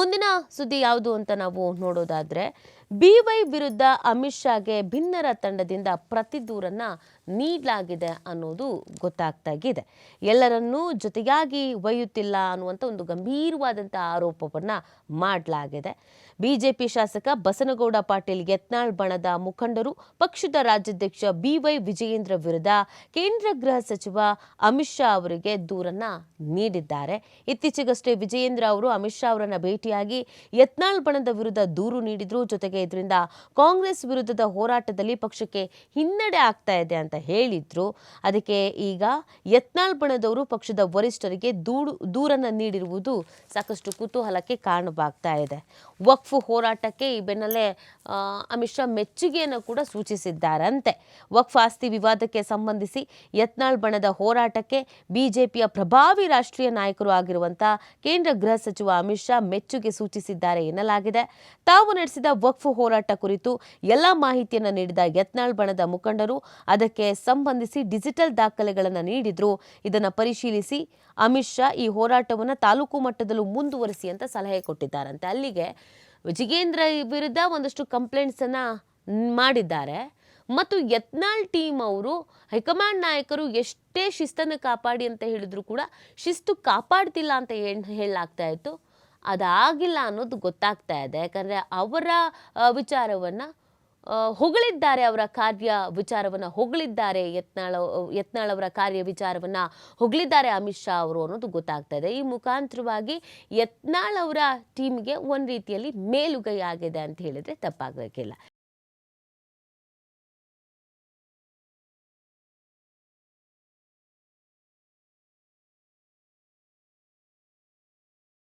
ಮುಂದಿನ ಸುದ್ದಿ ಯಾವುದು ಅಂತ ನಾವು ನೋಡೋದಾದ್ರೆ ಬಿವೈ ವಿರುದ್ಧ ಅಮಿತ್ ಶಾಗೆ ಭಿನ್ನರ ತಂಡದಿಂದ ಪ್ರತಿದೂರನ್ನ ನೀಡಲಾಗಿದೆ ಅನ್ನೋದು ಗೊತ್ತಾಗ್ತಾಗಿದೆ. ಎಲ್ಲರನ್ನೂ ಜೊತೆಯಾಗಿ ಒಯ್ಯುತ್ತಿಲ್ಲ ಅನ್ನುವಂಥ ಒಂದು ಗಂಭೀರವಾದಂತಹ ಆರೋಪವನ್ನ ಮಾಡಲಾಗಿದೆ. ಬಿಜೆಪಿ ಶಾಸಕ ಬಸನಗೌಡ ಪಾಟೀಲ್ ಯತ್ನಾಳ್ ಬಣದ ಮುಖಂಡರು ಪಕ್ಷದ ರಾಜ್ಯಾಧ್ಯಕ್ಷ ಬಿವೈ ವಿಜಯೇಂದ್ರ ವಿರುದ್ಧ ಕೇಂದ್ರ ಗೃಹ ಸಚಿವ ಅಮಿತ್ ಶಾ ಅವರಿಗೆ ದೂರನ್ನ ನೀಡಿದ್ದಾರೆ. ಇತ್ತೀಚೆಗಷ್ಟೇ ವಿಜಯೇಂದ್ರ ಅವರು ಅಮಿತ್ ಶಾ ಅವರನ್ನ ಭೇಟಿಯಾಗಿ ಯತ್ನಾಳ್ ಬಣದ ವಿರುದ್ಧ ದೂರು ನೀಡಿದ್ರು. ಜೊತೆಗೆ ಇದರಿಂದ ಕಾಂಗ್ರೆಸ್ ವಿರುದ್ಧದ ಹೋರಾಟದಲ್ಲಿ ಪಕ್ಷಕ್ಕೆ ಹಿನ್ನಡೆ ಆಗ್ತಾ ಇದೆ ಅಂತ ಹೇಳಿದ್ರು. ಅದಕ್ಕೆ ಈಗ ಯತ್ನಾಳ್ ಬಣದವರು ಪಕ್ಷದ ವರಿಷ್ಠರಿಗೆ ದೂರನ್ನ ನೀಡಿರುವುದು ಸಾಕಷ್ಟು ಕುತೂಹಲಕ್ಕೆ ಕಾರಣವಾಗ್ತಾ ಇದೆ. ವಕ್ಫ್ ಹೋರಾಟಕ್ಕೆ ಈ ಬೆನ್ನಲ್ಲೇ ಅಮಿತ್ ಶಾ ಮೆಚ್ಚುಗೆಯನ್ನು ಕೂಡ ಸೂಚಿಸಿದ್ದಾರಂತೆ. ವಕ್ಫ್ ಆಸ್ತಿ ವಿವಾದಕ್ಕೆ ಸಂಬಂಧಿಸಿ ಯತ್ನಾಳ್ ಬಣದ ಹೋರಾಟಕ್ಕೆ ಬಿಜೆಪಿಯ ಪ್ರಭಾವಿ ರಾಷ್ಟ್ರೀಯ ನಾಯಕರು ಆಗಿರುವಂತಹ ಕೇಂದ್ರ ಗೃಹ ಸಚಿವ ಅಮಿತ್ ಶಾ ಮೆಚ್ಚುಗೆ ಸೂಚಿಸಿದ್ದಾರೆ ಎನ್ನಲಾಗಿದೆ. ತಾವು ನಡೆಸಿದ ವಕ್ಫ್ ಹೋರಾಟ ಕುರಿತು ಎಲ್ಲ ಮಾಹಿತಿಯನ್ನು ನೀಡಿದ ಯತ್ನಾಳ್ ಬಣದ ಮುಖಂಡರು ಅದಕ್ಕೆ ಸಂಬಂಧಿಸಿ ಡಿಜಿಟಲ್ ದಾಖಲೆಗಳನ್ನು ನೀಡಿದ್ರು. ಇದನ್ನು ಪರಿಶೀಲಿಸಿ ಅಮಿತ್ ಶಾ ಈ ಹೋರಾಟವನ್ನು ತಾಲೂಕು ಮಟ್ಟದಲ್ಲೂ ಮುಂದುವರಿಸಿ ಅಂತ ಸಲಹೆ ಕೊಟ್ಟಿದ್ದಾರಂತೆ. ಅಲ್ಲಿಗೆ ವಿಜಯೇಂದ್ರ ವಿರುದ್ಧ ಒಂದಷ್ಟು ಕಂಪ್ಲೇಂಟ್ಸ್ ಅನ್ನ ಮಾಡಿದ್ದಾರೆ ಮತ್ತು ಯತ್ನಾಳ್ ಟೀಮ್ ಅವರು ಹೈಕಮಾಂಡ್ ನಾಯಕರು ಎಷ್ಟೇ ಶಿಸ್ತನ್ನು ಕಾಪಾಡಿ ಅಂತ ಹೇಳಿದ್ರು ಕೂಡ ಶಿಸ್ತು ಕಾಪಾಡ್ತಿಲ್ಲ ಅಂತ ಹೇಳಲಾಗ್ತಾ ಇತ್ತು. ಅದಾಗಿಲ್ಲ ಅನ್ನೋದು ಗೊತ್ತಾಗ್ತಾ ಇದೆ. ಯಾಕಂದ್ರೆ ಅವರ ವಿಚಾರವನ್ನ ಹೊಗಳಿದ್ದಾರೆ, ಅವರ ಕಾರ್ಯ ವಿಚಾರವನ್ನ ಹೊಗಳಿದ್ದಾರೆ, ಯತ್ನಾಳ್ ಅವರ ಕಾರ್ಯ ವಿಚಾರವನ್ನ ಹೊಗಳಿದ್ದಾರೆ ಅಮಿತ್ ಶಾ ಅವರು ಅನ್ನೋದು ಗೊತ್ತಾಗ್ತಾ ಇದೆ. ಈ ಮುಖಾಂತರವಾಗಿ ಯತ್ನಾಳ್ ಅವರ ಟೀಮ್ಗೆ ಒಂದ್ ರೀತಿಯಲ್ಲಿ ಮೇಲುಗೈ ಆಗಿದೆ ಅಂತ ಹೇಳಿದ್ರೆ ತಪ್ಪಾಗಬೇಕಿಲ್ಲ.